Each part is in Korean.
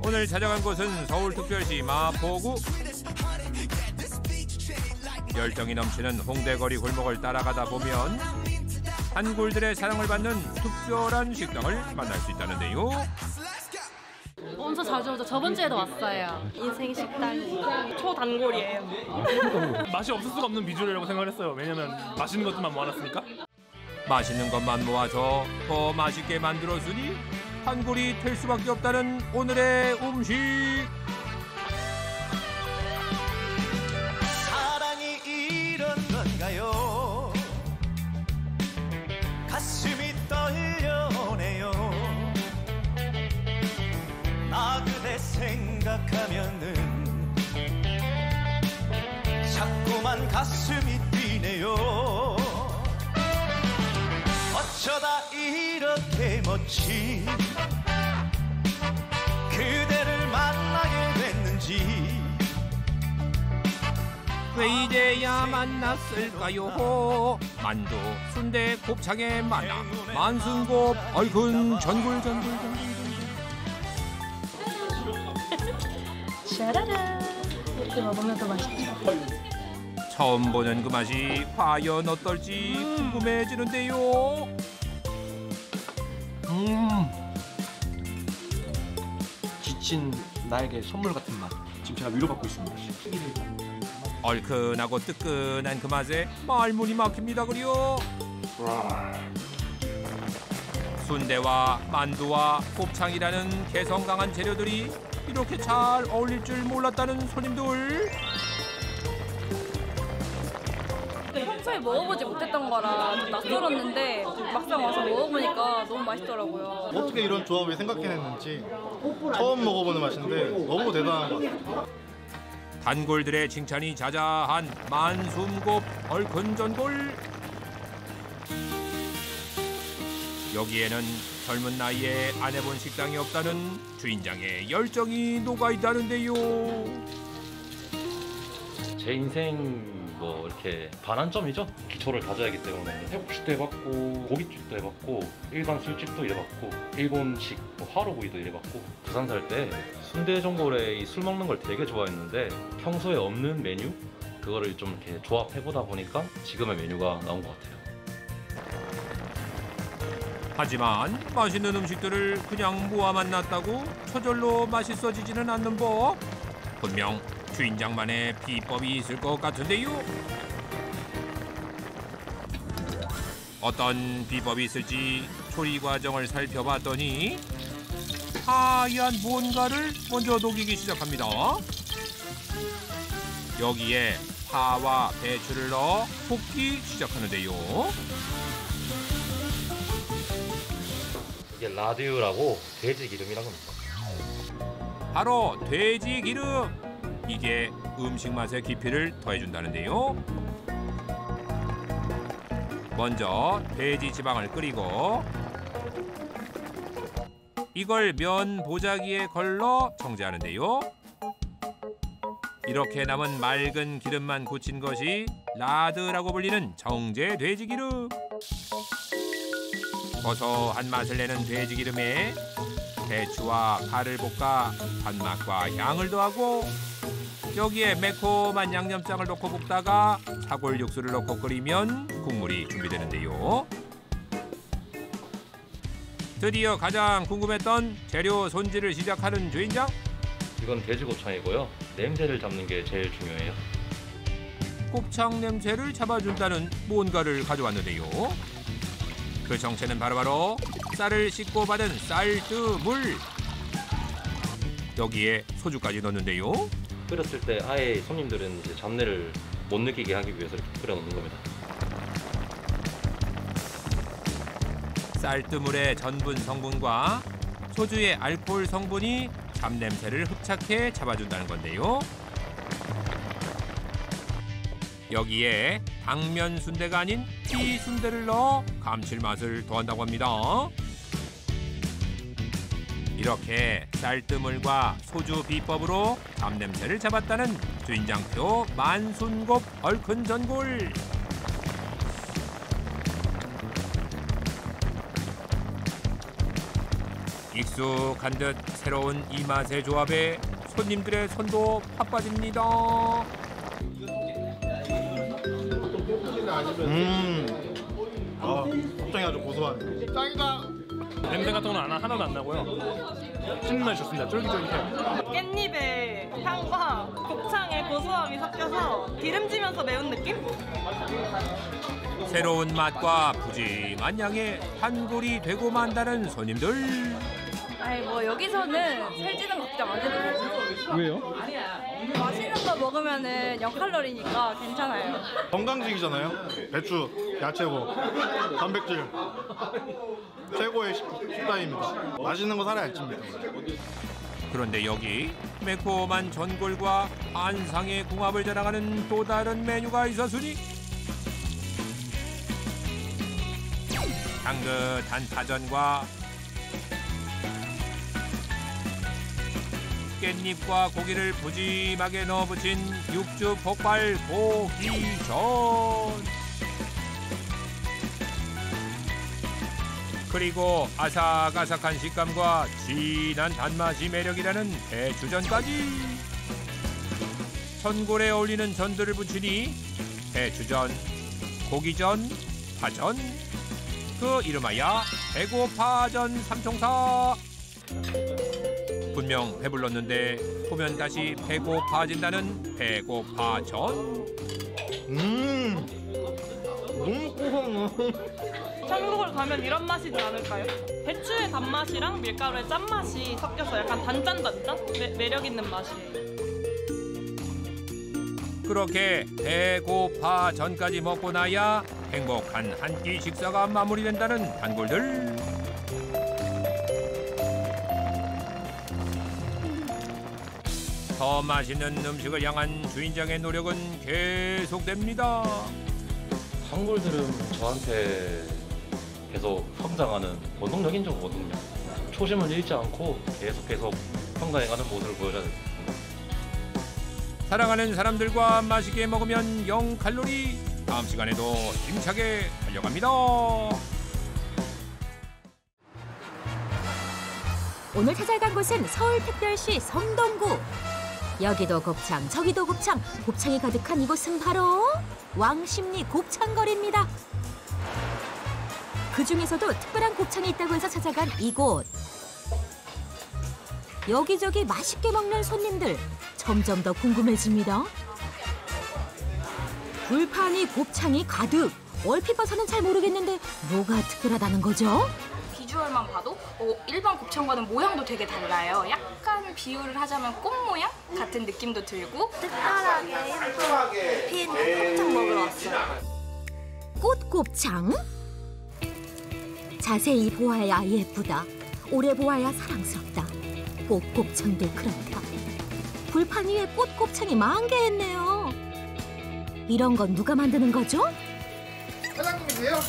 오늘 찾아간 곳은 서울특별시 마포구. 열정이 넘치는 홍대거리 골목을 따라가다 보면 단골들의 사랑을 받는 특별한 식당을 만날 수 있다는데요. 엄청 자주 오죠. 저번 주에도 왔어요. 인생 식당. 초단골이에요. 맛이 없을 수가 없는 비주얼이라고 생각을 했어요. 왜냐면 맛있는 것들만 모아놨으니까. 맛있는 것만 모아서 더 맛있게 만들었으니 단골이 될 수밖에 없다는 오늘의 음식. 사랑이 이런 건가요? 가슴이 떨려오네요. 나 그대 생각하면은 자꾸만 가슴이 뛰네요. 어쩌다 이렇게 멋진 그대를 만나게 됐는지. 왜 이제야 만났을까요? 만두, 순대, 곱창에 만나 만순곱, 얼큰 전골. 샤라란. 이렇게 먹으면 더 맛있죠. 처음 보는 그 맛이 과연 어떨지 궁금해지는데요. 지친 나에게 선물 같은 맛. 지금 제가 위로받고 있습니다. 얼큰하고 뜨끈한 그 맛에 말문이 막힙니다. 그려. 순대와 만두와 곱창이라는 개성 강한 재료들이 이렇게 잘 어울릴 줄 몰랐다는 손님들. 평소에 먹어보지 못했던 거라 좀 낯설었는데 막상 와서 먹어보니까 너무 맛있더라고요. 어떻게 이런 조합을 생각해냈는지 처음 먹어보는 맛인데 너무 대단한 것 같아요. 단골들의 칭찬이 자자한 만순곱 얼큰 전골. 여기에는 젊은 나이에 안 해본 식당이 없다는 주인장의 열정이 녹아있다는데요. 제 인생 뭐 이렇게 반환점이죠. 기초를 다져야 하기 때문에 태국식도 해봤고 고깃집도 해봤고 일반 술집도 일해봤고 일본식 화로구이도 일해봤고 부산 살 때 순대 전골에 이 술 먹는 걸 되게 좋아했는데 평소에 없는 메뉴 그거를 좀 이렇게 조합해보다 보니까 지금의 메뉴가 나온 것 같아요. 하지만 맛있는 음식들을 그냥 모아 만났다고 저절로 맛있어지지는 않는 법. 분명 주인장만의 비법이 있을 것 같은데요. 어떤 비법이 있을지 조리 과정을 살펴봤더니 하얀 뭔가를 먼저 녹이기 시작합니다. 여기에 파와 배추를 넣어 볶기 시작하는데요. 이게 라드유라고 돼지 기름이라고 합니다. 바로 돼지 기름. 이게 음식 맛의 깊이를 더해준다는데요. 먼저 돼지 지방을 끓이고 이걸 면 보자기에 걸러 정제하는데요. 이렇게 남은 맑은 기름만 굳힌 것이 라드라고 불리는 정제 돼지 기름. 고소한 맛을 내는 돼지 기름에 배추와 파를 볶아 단맛과 향을 더하고 여기에 매콤한 양념장을 넣고 볶다가 사골 육수를 넣고 끓이면 국물이 준비되는데요. 드디어 가장 궁금했던 재료 손질을 시작하는 주인장. 이건 돼지 곱창이고요. 냄새를 잡는 게 제일 중요해요. 곱창 냄새를 잡아준다는 뭔가를 가져왔는데요. 그 정체는 바로 쌀을 씻고 받은 쌀뜨물. 여기에 소주까지 넣는데요. 끓였을 때 아예 손님들은 이제 잡내를 못 느끼게 하기 위해서 이렇게 끓여 놓는 겁니다. 쌀뜨물의 전분 성분과 소주의 알코올 성분이 잡냄새를 흡착해 잡아준다는 건데요. 여기에 당면 순대가 아닌 찌 순대를 넣어 감칠맛을 더한다고 합니다. 이렇게 쌀뜨물과 소주 비법으로 잡냄새를 잡았다는 주인장표 만순곱 얼큰 전골. 익숙한 듯 새로운 이 맛의 조합에 손님들의 손도 바빠집니다. 곱창이 아주 고소하네. 짱이다. 냄새 같은 건 하나도 안 나고요. 씹는맛이 좋습니다. 쫄깃쫄깃해요. 깻잎의 향과 곱창의 고소함이 섞여서 기름지면서 매운 느낌? 새로운 맛과 푸짐한 양의 한골이 되고 만다는 손님들. 아니 뭐 여기서는 살찌는 걱정 안 해도 돼요. 왜요? 맛있는 거 먹으면은 0칼로리니까 괜찮아요. 건강식이잖아요. 배추, 야채고, 단백질 최고의 식단입니다. 맛있는 거 살아야 찝니다. 그런데 여기 매콤한 전골과 한상의 궁합을 자랑하는 또 다른 메뉴가 있었으니 향긋한 파전과 깻잎과 고기를 푸짐하게 넣어 붙인 육즙 폭발 고기전. 그리고 아삭아삭한 식감과 진한 단맛이 매력이라는 배추전까지. 전골에 어울리는 전들을 붙이니 배추전, 고기전, 파전, 그 이름하여 배고파전 삼총사. 분명 배불렀는데 보면 다시 배고파진다는 배고파전. 너무 고소해. 한국을 가면 이런 맛이지 않을까요? 배추의 단맛이랑 밀가루의 짠맛이 섞여서 약간 단짠단짠? 매력 있는 맛이에요. 그렇게 배고파전까지 먹고 나야 행복한 한 끼 식사가 마무리된다는 단골들. 더 맛있는 음식을 향한 주인장의 노력은 계속됩니다. 한골들은 저한테 계속 성장하는 원동력인 거거든요. 초심을 잃지 않고 계속 성장해가는 모습을 보여줘야 됩니다. 사랑하는 사람들과 맛있게 먹으면 0칼로리. 다음 시간에도 힘차게 달려갑니다. 오늘 찾아간 곳은 서울특별시 성동구. 여기도 곱창, 저기도 곱창, 곱창이 가득한 이곳은 바로 왕십리 곱창거리입니다. 그중에서도 특별한 곱창이 있다고 해서 찾아간 이곳. 여기저기 맛있게 먹는 손님들, 점점 더 궁금해집니다. 불판이 곱창이 가득. 얼핏 봐서는 잘 모르겠는데 뭐가 특별하다는 거죠? 비주얼만 봐도 일반 곱창과는 모양도 되게 달라요. 약간 비유를 하자면 꽃 모양 같은 느낌도 들고 특별하게 예쁘게 핀 곱창 먹으러 왔어요. 꽃곱창? 자세히 보아야 예쁘다. 오래 보아야 사랑스럽다. 꽃곱창도 그렇다. 불판 위에 꽃곱창이 만개했네요. 이런 건 누가 만드는 거죠? 사장님이세요?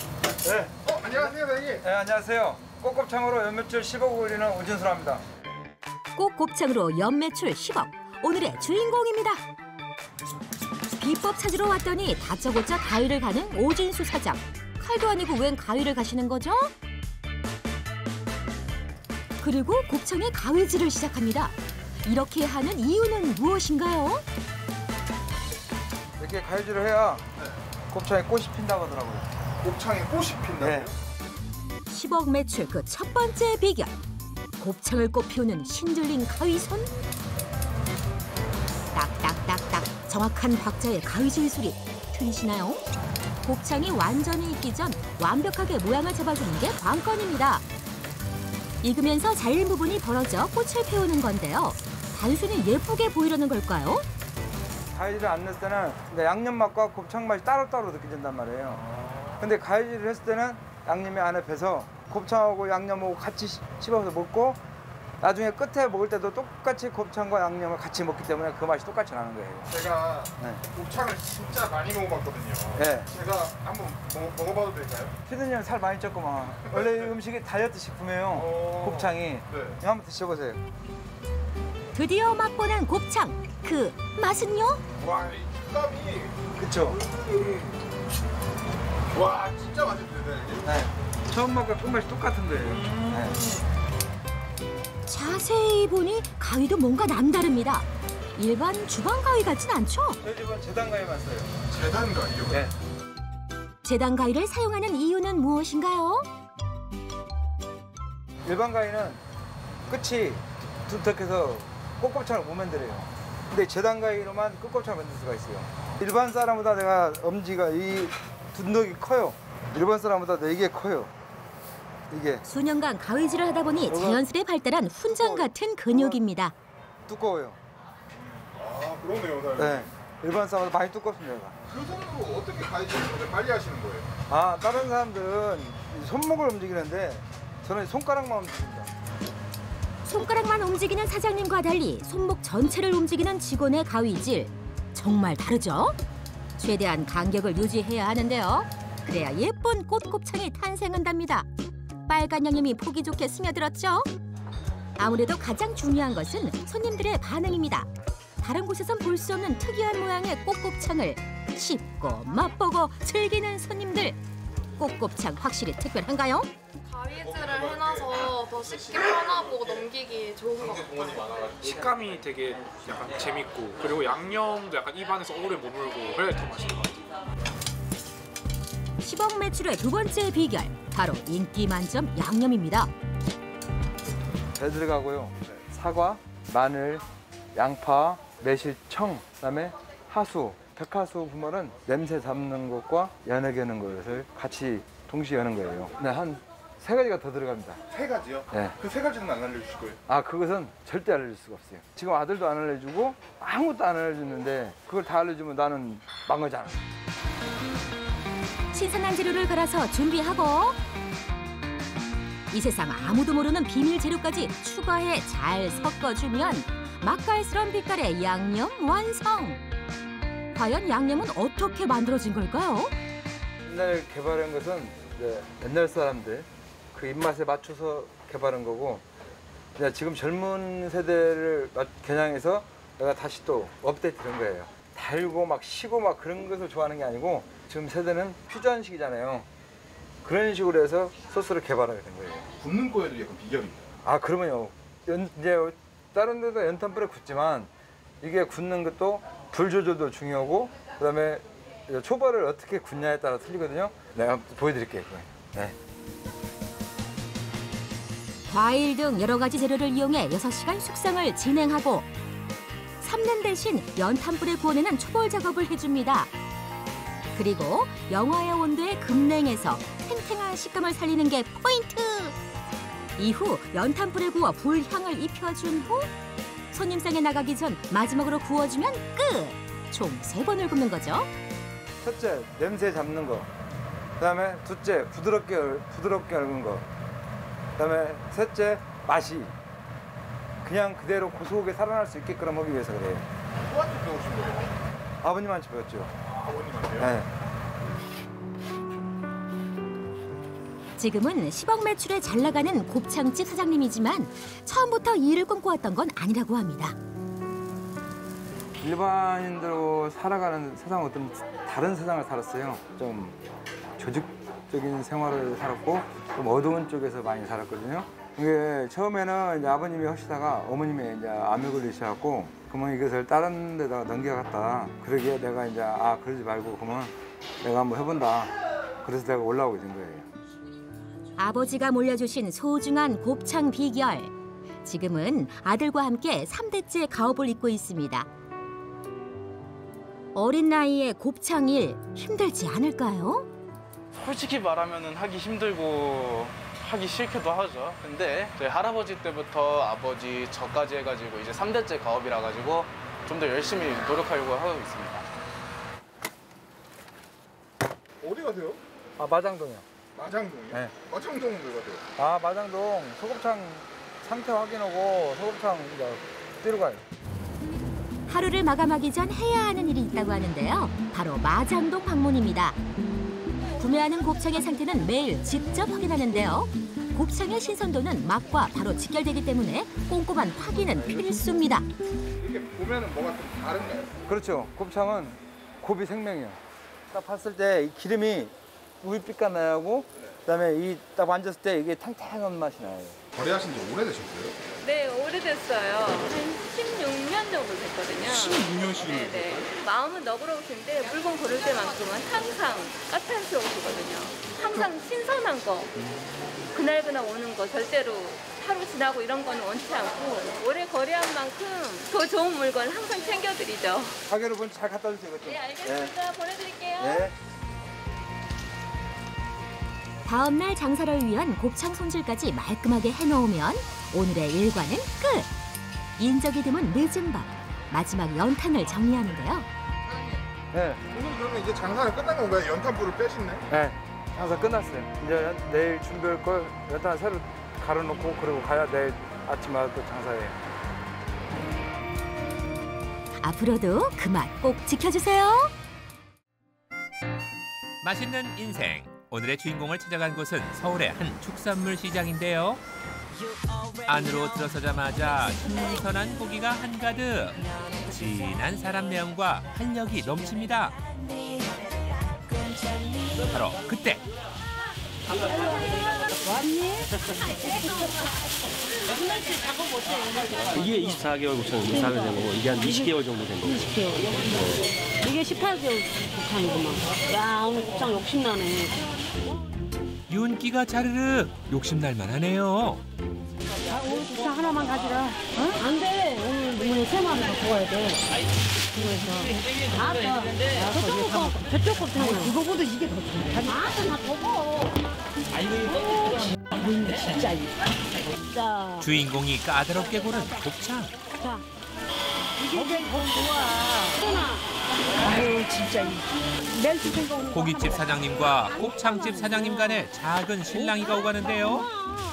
네. 안녕하세요, 사장님. 네, 안녕하세요. 꽃곱창으로 연매출 10억 올리는 오진수랍니다. 꽃곱창으로 연매출 10억. 오늘의 주인공입니다. 비법 찾으러 왔더니 다짜고짜 가위를 가는 오진수 사장. 칼도 아니고 웬 가위를 가시는 거죠? 그리고 곱창에 가위질을 시작합니다. 이렇게 하는 이유는 무엇인가요? 이렇게 가위질을 해야 곱창에 꽃이 핀다고 하더라고요. 곱창에 꽃이 핀다고요? 네. 10억 매출 그 첫 번째 비결. 곱창을 꽃 피우는 신들린 가위손. 딱딱딱딱 정확한 박자의 가위질 소리 들리시나요? 곱창이 완전히 익기 전 완벽하게 모양을 잡아주는 게 관건입니다. 익으면서 잘린 부분이 벌어져 꽃을 피우는 건데요. 단순히 예쁘게 보이려는 걸까요? 가위질을 안 넣을 때는 양념 맛과 곱창 맛이 따로따로 느껴진단 말이에요. 근데 가위질을 했을 때는 양념이 안에 배서 곱창하고 양념하고 같이 씹어서 먹고 나중에 끝에 먹을 때도 똑같이 곱창과 양념을 같이 먹기 때문에 그 맛이 똑같이 나는 거예요. 제가 곱창을 진짜 많이 먹어봤거든요. 네. 제가 한번 먹어봐도 될까요? 피디님 살 많이 쪘구만. 원래 이 음식이 다이어트 식품이에요. 곱창이. 네. 이거 한번 드셔보세요. 드디어 맛보는 곱창. 그 맛은요? 와, 이 식감이. 그쵸? 와, 진짜 맛있는데. 네. 처음 맛과 끝맛이 똑같은 거예요. 네. 자세히 보니 가위도 뭔가 남다릅니다. 일반 주방 가위 같진 않죠? 저희 집은 재단 가위만 써요. 재단 가위요? 네. 재단 가위를 사용하는 이유는 무엇인가요? 일반 가위는 끝이 두텁해서 꽃곱창을 못 만들어요. 근데 재단 가위로만 꽃곱창을 만들 수가 있어요. 일반 사람보다 내가 엄지가 이 둔덕이 커요. 일반 사람보다 4개 커요. 이게 수년간 가위질을 하다 보니 자연스레 발달한 훈장 같은 근육입니다. 두꺼워요. 아 그러네요, 사장님. 네. 일반 사람보다 많이 두껍습니다. 그 손으로 어떻게 가위질을 빨리 하시는 거예요? 아, 다른 사람들은 손목을 움직이는데 저는 손가락만 움직입니다. 손가락만 움직이는 사장님과 달리 손목 전체를 움직이는 직원의 가위질. 정말 다르죠? 최대한 간격을 유지해야 하는데요. 그래야 예쁜 꽃곱창이 탄생한답니다. 빨간 양념이 보기 좋게 스며들었죠? 아무래도 가장 중요한 것은 손님들의 반응입니다. 다른 곳에선 볼 수 없는 특이한 모양의 꽃곱창을 씹고 맛보고 즐기는 손님들. 꽃곱창 확실히 특별한가요? 가위질을 해놔서 더 씹기 편하고 넘기기 좋은 것 같아요. 식감이 되게 약간 재밌고 그리고 양념도 약간 입안에서 오래 머물고 그래야 더 맛있는 것 같아요. 10억 매출의 두 번째 비결, 바로 인기 만점 양념입니다. 배 들어가고요. 사과, 마늘, 양파, 매실청, 그다음에 하수, 백하수 부모는 냄새 잡는 것과 연하게 하는 것을 같이 동시에 하는 거예요. 네, 한 3가지가 더 들어갑니다. 3가지요? 네. 그 3가지는 안 알려주실 거예요? 아, 그것은 절대 알려줄 수가 없어요. 지금 아들도 안 알려주고 아무것도 안 알려주는데 그걸 다 알려주면 나는 망하잖아. 신선한 재료를 갈아서 준비하고 이 세상 아무도 모르는 비밀 재료까지 추가해 잘 섞어주면 맛깔스러운 빛깔의 양념 완성! 과연 양념은 어떻게 만들어진 걸까요? 옛날에 개발한 것은 이제 옛날 사람들 그 입맛에 맞춰서 개발한 거고 이제 지금 젊은 세대를 겨냥해서 내가 다시 또 업데이트한 거예요. 달고 막 시고 막 그런 것을 좋아하는 게 아니고 지금 세대는 퓨전식이잖아요. 그런 식으로 해서 소스를 개발하게 된 거예요. 굽는 거에도 약간 비결이 있어요. 아, 그러면요. 이제 다른 데도 연탄불에 굽지만 이게 굽는 것도 불 조절도 중요하고 그다음에 초벌을 어떻게 굽냐에 따라 틀리거든요. 내가 보여드릴게요. 네. 과일 등 여러 가지 재료를 이용해 6시간 숙성을 진행하고 삶는 대신 연탄불에 구워내는 초벌 작업을 해줍니다. 그리고 영하의 온도에 급냉해서 탱탱한 식감을 살리는 게 포인트! 이후 연탄불에 구워 불향을 입혀준 후 손님상에 나가기 전 마지막으로 구워주면 끝! 총 3번을 굽는 거죠. 첫째, 냄새 잡는 거. 그다음에 둘째, 부드럽게 얽은 거. 그다음에 셋째, 맛이 그냥 그대로 고소하게 살아날 수 있게끔 하기 위해서 그래요. 누구한테 배우신 거예요? 아버님한테 배웠죠. 아버님한테요? 네. 지금은 10억 매출에 잘 나가는 곱창집 사장님이지만 처음부터 이 일을 꿈꿔왔던 건 아니라고 합니다. 일반인으로 살아가는 세상 어떤 다른 세상을 살았어요. 좀 조직적인 생활을 살았고 좀 어두운 쪽에서 많이 살았거든요. 이게 처음에는 이제 아버님이 하시다가 어머님이 이제 암에 걸리셔갖고 그러면 이것을 다른 데다가 넘겨갔다. 그러기에 내가 이제 그러지 말고 그러면 내가 한번 해본다. 그래서 내가 올라오게 된 거예요. 아버지가 물려주신 소중한 곱창 비결. 지금은 아들과 함께 3대째 가업을 잇고 있습니다. 어린 나이에 곱창 일 힘들지 않을까요? 솔직히 말하면 하기 힘들고 하기 싫기도 하죠. 근데 저희 할아버지 때부터 아버지 저까지 해가지고 이제 3대째 가업이라 가지고 좀 더 열심히 노력하려고 하고 있습니다. 어디 가세요? 마장동이요. 마장동이요? 네. 마장동은 왜 가세요? 마장동 소곱창 상태 확인하고 소곱창 이제 뛰러 가요. 하루를 마감하기 전 해야 하는 일이 있다고 하는데요. 바로 마장동 방문입니다. 구매하는 곱창의 상태는 매일 직접 확인하는데요. 곱창의 신선도는 맛과 바로 직결되기 때문에 꼼꼼한 확인은 필수입니다. 이렇게 보면은 뭐가 좀 다른가요? 그렇죠. 곱창은 곱이 생명이에요. 딱 봤을 때 이 기름이 우유빛깔 나고 그다음에 이 딱 만졌을 때 이게 탱탱한 맛이 나요. 거래하신 지 오래되셨어요? 네, 오래됐어요. 한 16년 정도 됐거든요. 16년씩? 네네. 마음은 너그러우신데 물건 고를 때만큼은 항상 까탈스러우시거든요. 항상 신선한 거, 그날그날 오는 거 절대로 하루 지나고 이런 거는 원치 않고 오래 거래한 만큼 더 좋은 물건 항상 챙겨드리죠. 가게로 본 잘 갖다 주세요. 그렇죠? 네, 알겠습니다. 보내드릴게요. 네. 다음 날 장사를 위한 곱창 손질까지 말끔하게 해놓으면 오늘의 일과는 끝! 인적이 드문 늦은 밤, 마지막 연탄을 정리하는데요. 네. 오늘 그러면 이제 장사는 끝난 건가요? 연탄불을 빼셨네? 네. 장사 끝났어요. 이제 내일 준비할 걸 연탄 새로 갈아놓고 그리고 가야 내일 아침마다 또 장사해요. 앞으로도 그 맛 꼭 지켜주세요. 맛있는 인생. 오늘의 주인공을 찾아간 곳은 서울의 한 축산물 시장인데요. 안으로 들어서자마자 신선한 고기가 한가득. 진한 사람 내음과 활력이 넘칩니다. 바로 그때. 이게 24개월 곱창 사면 된 거고 이게 한 20개월 정도 된 거고. 20개월. 이게 18개월 곱창이구만. 야, 오늘 곱창 욕심나네. 윤기가 자르르 욕심날만 하네요. 오늘 곱창 하나만 가지라. 어? 안 돼. 오늘 3마리 더 구워야 돼. 그래서 저쪽 곱창은 그거보다 이게 더 좋다. 다 먹어. 진짜. 자. 주인공이 까다롭게 고른 곱창. 자. 이게 더 좋아. 아유, 진짜. 멸치 생각. 고깃집 사장님과 곱창집 사장님 간에 작은 실랑이가 오가는데요.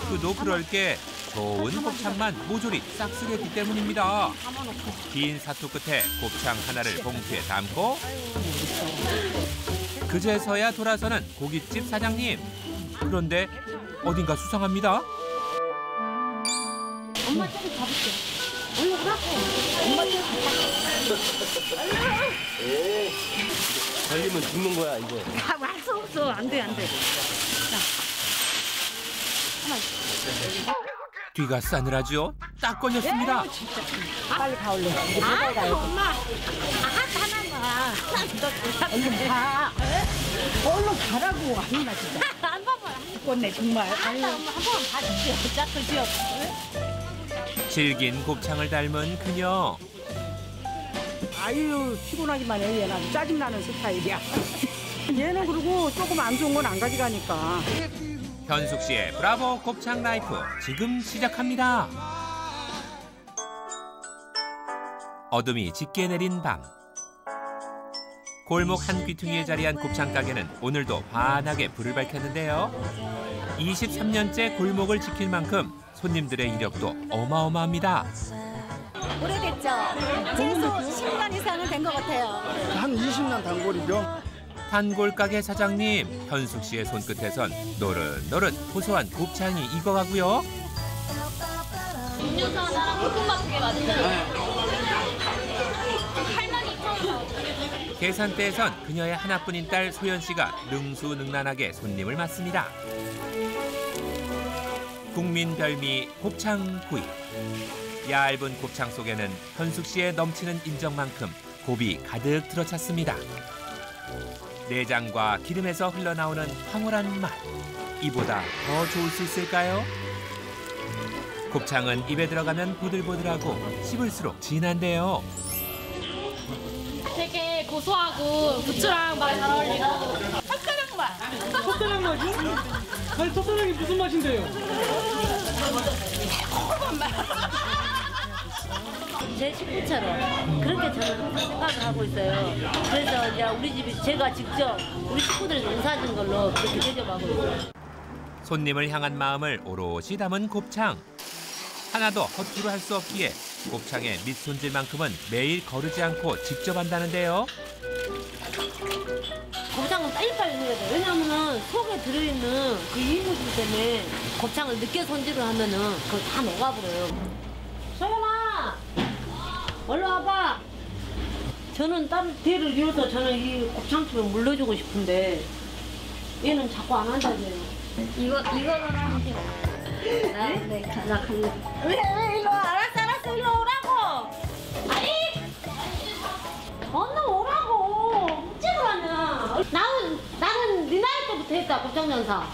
그도 그럴 게 좋은 곱창만 모조리 싹쓸이했기 때문입니다. 긴 사투 끝에 곱창 하나를 봉투에 담고 그제서야 돌아서는 고깃집 사장님. 그런데 어딘가 수상합니다. 엄마 조금 가볼게. 얼른 가. 엄마 조금 가. 걸리면 죽는 거야 이제. 할 수 없어. 안 돼, 안 돼. 자. 뒤가 싸늘하죠? 딱 걸렸습니다. 빨리 가올래. 엄마. 하나만. 얼른 가. 얼른 가라고. 아니나 진짜. 안 봐봐. 죽겠네 정말. 아유, 한 번만 봐주세요. 짝꿍이요. 질긴 곱창을 닮은 그녀. 아유, 피곤하기만 해. 얘는 짜증나는 스타일이야. 얘는 그리고 조금 안 좋은 건 안 가져가니까. 현숙 씨의 브라보 곱창 라이프 지금 시작합니다. 어둠이 짙게 내린 밤. 골목 한 귀퉁이에 자리한 곱창 가게는 오늘도 환하게 불을 밝혔는데요. 23년째 골목을 지킬 만큼 손님들의 이력도 어마어마합니다. 오래됐죠? 최소 10년 이상은 된 것 같아요. 한 20년 단골이죠. 단골 가게 사장님, 현숙 씨의 손끝에선 노릇노릇 고소한 곱창이 익어가고요. 음료수 하나랑 볶음밥 2개 맞으세요? 82,000원. 계산대에선 그녀의 하나뿐인 딸 소연 씨가 능수능란하게 손님을 맞습니다. 국민 별미 곱창구이. 얇은 곱창 속에는 현숙 씨의 넘치는 인정만큼 곱이 가득 들어찼습니다. 내장과 기름에서 흘러나오는 황홀한 맛. 이보다 더 좋을 수 있을까요? 곱창은 입에 들어가면 보들보들하고 씹을수록 진한데요. 되게 고소하고 부추랑 많이 잘 어울리고 턱가락 맛. 턱가락 맛이? 아니 턱가락이 무슨 맛인데요? 달콤한 맛. 제 식구처럼 그렇게 저는 항상 생각을 하고 있어요. 그래서 이제 우리 집이 제가 직접 우리 식구들 농사진 걸로 그렇게 대접하고 있어요. 손님을 향한 마음을 오롯이 담은 곱창. 하나도 허투루 할 수 없기에 곱창의 밑손질만큼은 매일 거르지 않고 직접 한다는데요. 곱창은 빨리빨리 해야 돼. 왜냐면은 속에 들어있는 그 이물질 때문에 곱창을 늦게 손질을 하면은 그걸 다 녹아버려요. 소연아! 얼른 와봐! 저는 다른 대를 이어서 저는 이 곱창집을 물려주고 싶은데 얘는 자꾸 안 한다고요. 이거는 하면 네, 나 갈래. 왜 일로 와? 알았어, 일로 오라고. 아니, 언니 오라고. 어째로 하냐? 나는 네 나이 때부터 했다, 곱창장사.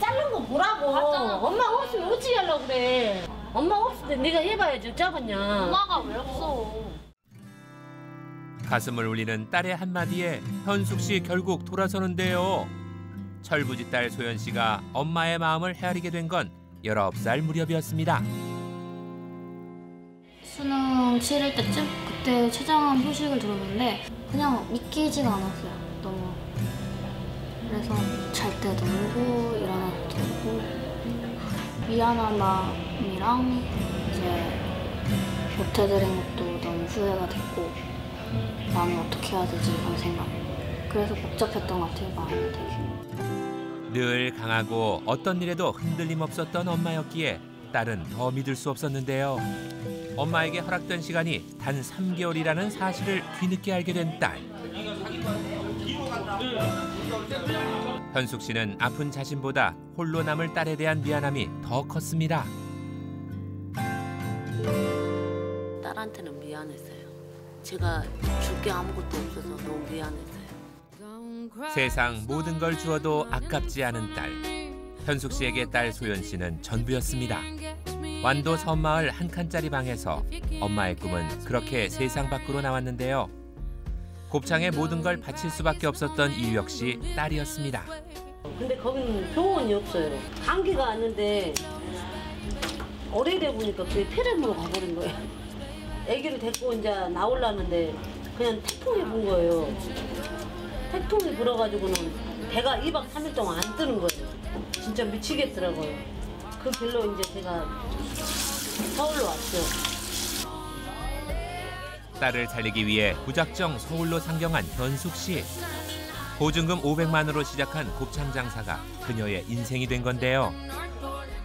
자른 거 보라고. 맞잖아. 엄마 없으면 어찌 하려고 그래. 엄마 없을 때 네가 해봐야지 어쩌겠냐. 엄마가 왜 없어? 가슴을 울리는 딸의 한마디에 현숙 씨 결국 돌아서는데요. 철부지 딸 소연 씨가 엄마의 마음을 헤아리게 된 건 19살 무렵이었습니다. 수능 치를 때쯤 그때 최장암 소식을 들었는데 그냥 믿기지가 않았어요. 너무. 그래서 잘 때 놀고 일어나서 놀고 미안한 마음이랑 이제 못해드린 것도 너무 후회가 됐고 나는 어떻게 해야 되지 이런 생각. 그래서 복잡했던 것 같아요, 마음이 되게. 늘 강하고 어떤 일에도 흔들림 없었던 엄마였기에 딸은 더 믿을 수 없었는데요. 엄마에게 허락된 시간이 단 3개월이라는 사실을 뒤늦게 알게 된 딸. 현숙 씨는 아픈 자신보다 홀로 남을 딸에 대한 미안함이 더 컸습니다. 딸한테는 미안했어요. 제가 줄 게 아무것도 없어서 너무 미안했어요. 세상 모든 걸 주어도 아깝지 않은 딸. 현숙 씨에게 딸 소연 씨는 전부였습니다. 완도 섬마을 한 칸짜리 방에서 엄마의 꿈은 그렇게 세상 밖으로 나왔는데요. 곱창에 모든 걸 바칠 수밖에 없었던 이유 역시 딸이었습니다. 근데 거기는 병원이 없어요. 감기가 왔는데 오래돼 보니까 그게 폐렴으로 가버린 거예요. 아기를 데리고 이제 나오려는데 그냥 태풍이 분 거예요. 태풍이 불어가지고는 배가 2박 3일 동안 안 뜨는 거예요. 진짜 미치겠더라고요. 그 길로 이제 제가 서울로 왔죠. 딸을 살리기 위해 무작정 서울로 상경한 현숙 씨. 보증금 500만으로 시작한 곱창 장사가 그녀의 인생이 된 건데요.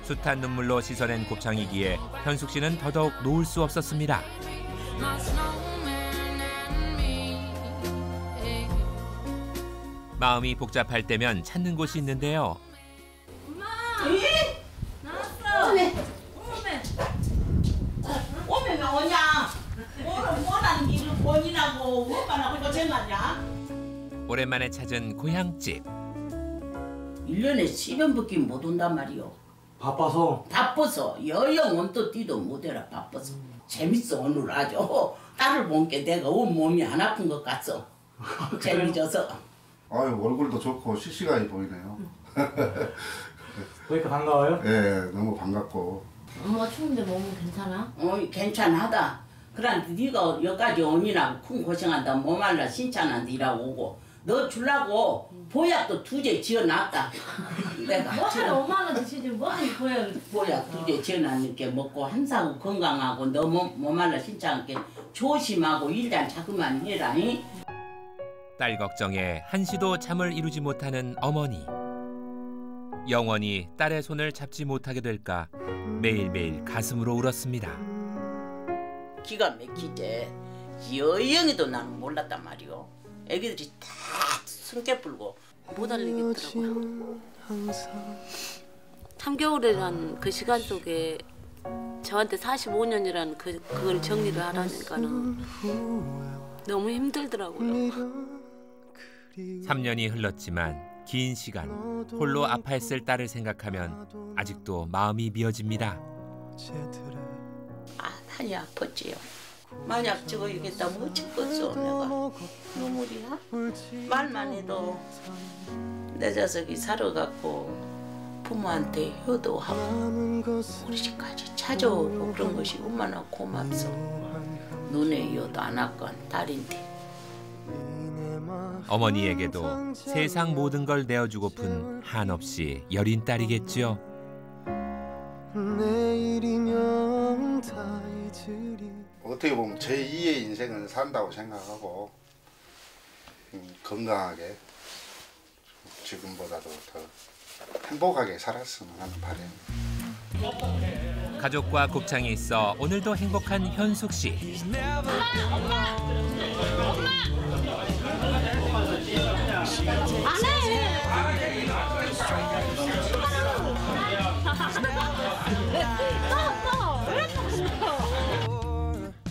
숱한 눈물로 씻어낸 곱창이기에 현숙 씨는 더더욱 놓을 수 없었습니다. 마음이 복잡할 때면 찾는 곳이 있는데요. 나왔어. 오면 오냐? 오늘 뭐라는 일을 본인하고 오빠하고 이거 정하냐? 오랜만에 찾은 고향집. 1년에 10연밖에 못 온단 말이오. 바빠서 여영 온도 뛰도 못해라 바빠서. 재밌어 오늘 아주. 딸을 보니까 내가 온 몸이 안 아픈 것 같소. 재미져서. 아유 얼굴도 좋고 씩씩하게 보이네요. 왜 이렇게 반가워요? 네, 너무 반갑고. 엄마가 추운데 몸은 괜찮아? 괜찮하다. 그런데 네가 여기까지 오니라고 큰 고생한다. 몸 말라 신찬한테 일하고 오고. 너 주려고 보약도 2개 지어놨다. 내가 뭐 하나 5만 원 드시지 뭐 하나 보약 2개 지어놨는게 먹고 항상 건강하고 너 몸 말라 신찬한테 조심하고 일단 자꾸만 해라. 딸 걱정에 한시도 잠을 이루지 못하는 어머니. 영원히 딸의 손을 잡지 못하게 될까 매일매일 가슴으로 울었습니다. 기가 막히지. 여영이도 나는 몰랐단 말이오. 애기들이 다 숨게 불고 못 알리겠더라고요. 3개월이란 그 시간 속에 저한테 45년이라는 그걸 정리를 하라니까는 너무 힘들더라고요. 3년이 흘렀지만 긴 시간 홀로 아파했을 딸을 생각하면 아직도 마음이 미어집니다. 많이 아팠지요. 만약 저거 이겠다면 어쩌겠어. 내가 눈물이 나. 말만 해도 내 자식이 살아갖고 부모한테 효도하고 우리 집까지 찾아오고 그런 것이 얼마나 고맙소. 눈에 효도 안 할건 딸인데. 어머니에게도 세상 모든 걸 내어주고픈 한없이 여린 딸이겠죠. 어떻게 보면 제2의 인생을 산다고 생각하고 건강하게 지금보다도 더 행복하게 살았으면 하는 바람입니다. 가족과 곱창이 있어 오늘도 행복한 현숙 씨. 안 해.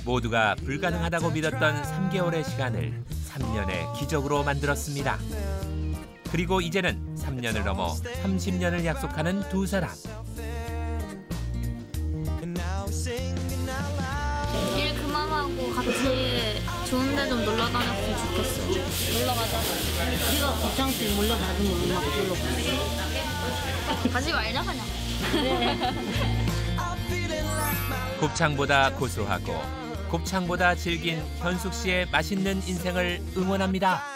모두가 불가능하다고 믿었던 3개월의 시간을 3년의 기적으로 만들었습니다. 그리고 이제는 3년을 넘어 30년을 약속하는 두 사람. 일 그만하고 같이 좋은 데 좀 놀러 다녔으면 좋겠어. 놀러 가자. 우리가 곱창집 몰려 가는 거 엄마가 놀러 가자. 가지 말자 그냥. 곱창보다 고소하고 곱창보다 질긴 현숙 씨의 맛있는 인생을 응원합니다.